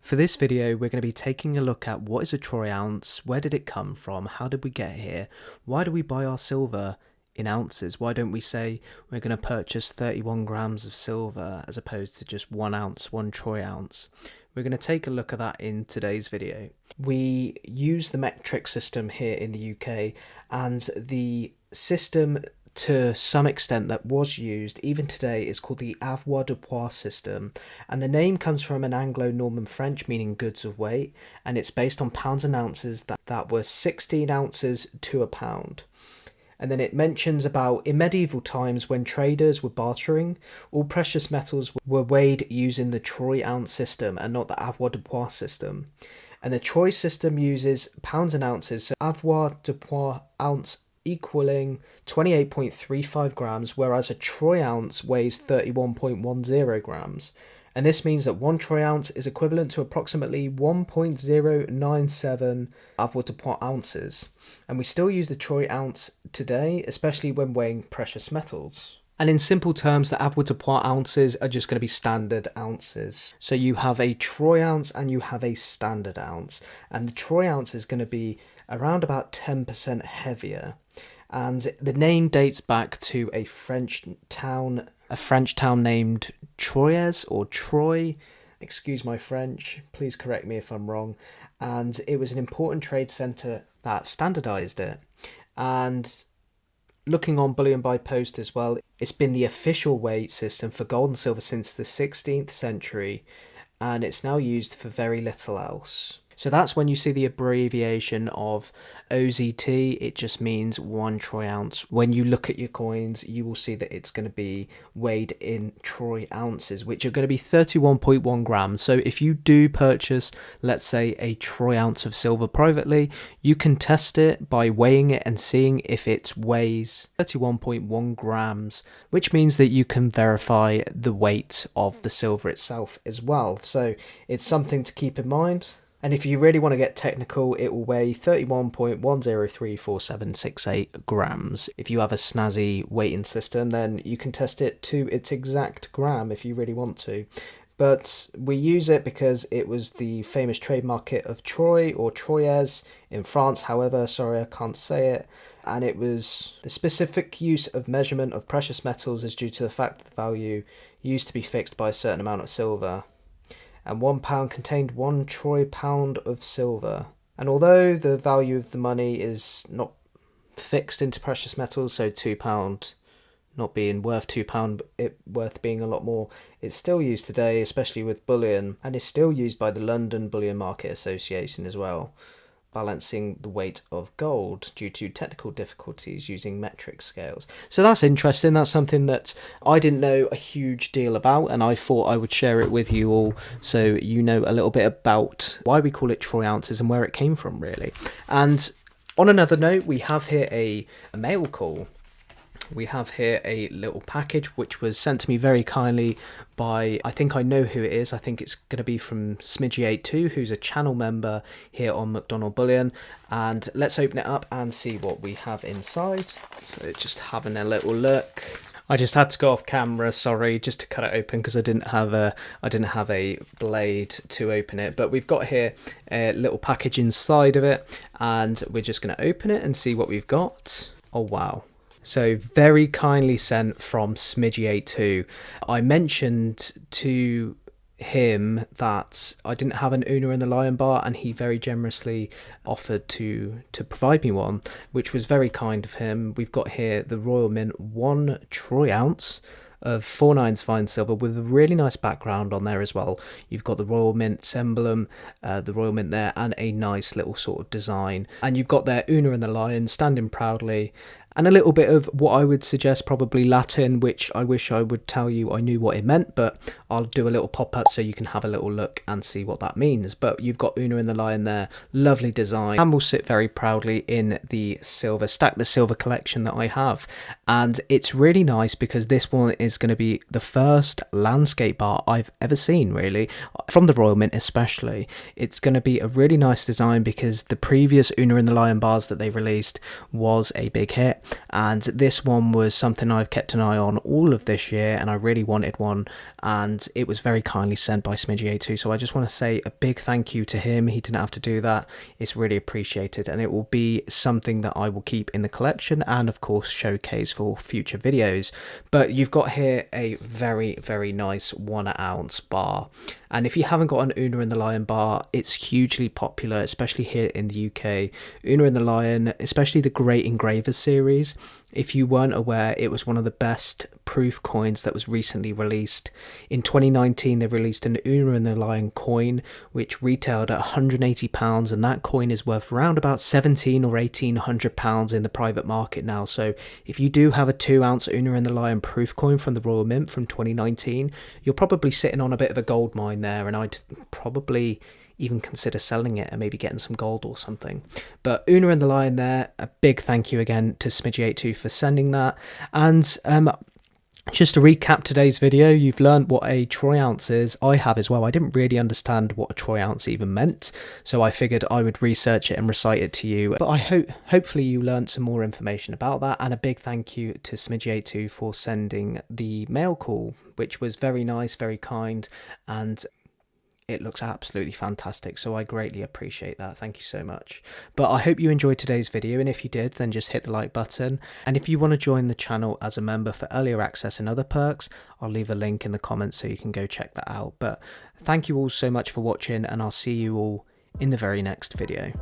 For this video, we're going to be taking a look at what is a troy ounce, where did it come from, how did we get here, why do we buy our silver in ounces, why don't we say we're going to purchase 31 grams of silver as opposed to just 1 ounce, 1 troy ounce. We're going to take a look at that in today's video. We use the metric system here in the UK, and the system to some extent that was used even today is called the avoirdupois system, and the name comes from an Anglo-Norman French meaning goods of weight, and it's based on pounds and ounces that were 16 ounces to a pound. And then it mentions about in medieval times when traders were bartering, all precious metals were weighed using the troy ounce system and not the avoirdupois system. And the troy system uses pounds and ounces, so avoirdupois ounce equaling 28.35 grams, whereas a troy ounce weighs 31.10 grams. And this means that 1 troy ounce is equivalent to approximately 1.097 avoirdupois ounces. And we still use the troy ounce today, especially when weighing precious metals. And in simple terms, the avoirdupois ounces are just going to be standard ounces. So you have a troy ounce and you have a standard ounce. And the troy ounce is going to be around about 10% heavier. And the name dates back to a French town named Troyes or Troy. Excuse my French, please correct me if I'm wrong. And it was an important trade centre that standardised it. And looking on bullion by post as well, it's been the official weight system for gold and silver since the 16th century, and it's now used for very little else. So that's when you see the abbreviation of OZT, it just means 1 troy ounce. When you look at your coins, you will see that it's going to be weighed in troy ounces, which are going to be 31.1 grams. So if you do purchase, let's say, a troy ounce of silver privately, you can test it by weighing it and seeing if it weighs 31.1 grams, which means that you can verify the weight of the silver itself as well. So it's something to keep in mind. And if you really want to get technical, it will weigh 31.1034768 grams. If you have a snazzy weighting system, then you can test it to its exact gram if you really want to. But we use it because it was the famous trade market of Troy or Troyes in France. However, sorry, I can't say it. And it was the specific use of measurement of precious metals is due to the fact that the value used to be fixed by a certain amount of silver. And 1 pound contained 1 troy pound of silver. And although the value of the money is not fixed into precious metals, so £2 not being worth £2, it worth being a lot more, it's still used today, especially with bullion, and is still used by the London Bullion Market Association as well, balancing the weight of gold due to technical difficulties using metric scales. So that's interesting. That's something that I didn't know a huge deal about, and I thought I would share it with you all so you know a little bit about why we call it troy ounces and where it came from, really. And on another note, we have here a mail call. We have here a little package which was sent to me very kindly by, I think I know who it is. I think it's going to be from Smidgy82, who's a channel member here on McDonald Bullion. And let's open it up and see what we have inside. So just having a little look. I just had to go off camera, sorry, just to cut it open because I didn't have a blade to open it. But we've got here a little package inside of it, and we're just going to open it and see what we've got. Oh wow. So very kindly sent from Smidgy82. I mentioned to him that I didn't have an Una in the Lion Bar, and he very generously offered to provide me one, which was very kind of him. We've got here the Royal Mint 1 troy ounce of 4/9 fine silver with a really nice background on there as well. You've got the Royal Mint emblem, the Royal Mint there, and a nice little sort of design. And you've got there Una and the Lion standing proudly, and a little bit of what I would suggest probably Latin, which I wish I would tell you I knew what it meant, but I'll do a little pop-up so you can have a little look and see what that means. But you've got Una and the Lion there, lovely design, and will sit very proudly in the silver collection that I have. And it's really nice because this one is going to be the first landscape art I've ever seen, really, from the Royal Mint especially. It's going to be a really nice design because the previous Una and the Lion bars that they released was a big hit. and this one was something I've kept an eye on all of this year, and I really wanted one, and it was very kindly sent by Smidgy82, so I just want to say a big thank you to him. He didn't have to do that. It's really appreciated, and it will be something that I will keep in the collection and of course showcase for future videos. But you've got here a very, very nice 1 ounce bar, and if you haven't got an Una and the Lion bar, it's hugely popular, especially here in the UK. Una and the Lion, especially the Great Engravers series, if you weren't aware, it was one of the best proof coins that was recently released. In 2019, they released an Una and the Lion coin, which retailed at £180, and that coin is worth around about £1,700 or £1,800 in the private market now. So if you do have a 2 ounce Una and the Lion proof coin from the Royal Mint from 2019, you're probably sitting on a bit of a gold mine there, and I'd probably even consider selling it and maybe getting some gold or something. But Una and the Lion there, a big thank you again to Smidgy82 for sending that. And just to recap today's video, you've learned what a troy ounce is. I have as well. I didn't really understand what a troy ounce even meant, so I figured I would research it and recite it to you. But I hopefully you learned some more information about that, and a big thank you to Smidgy82 for sending the mail call, which was very nice, very kind, and it looks absolutely fantastic, so I greatly appreciate that. Thank you so much. But I hope you enjoyed today's video, and if you did, then just hit the like button. And if you want to join the channel as a member for earlier access and other perks, I'll leave a link in the comments so you can go check that out. But thank you all so much for watching, and I'll see you all in the very next video.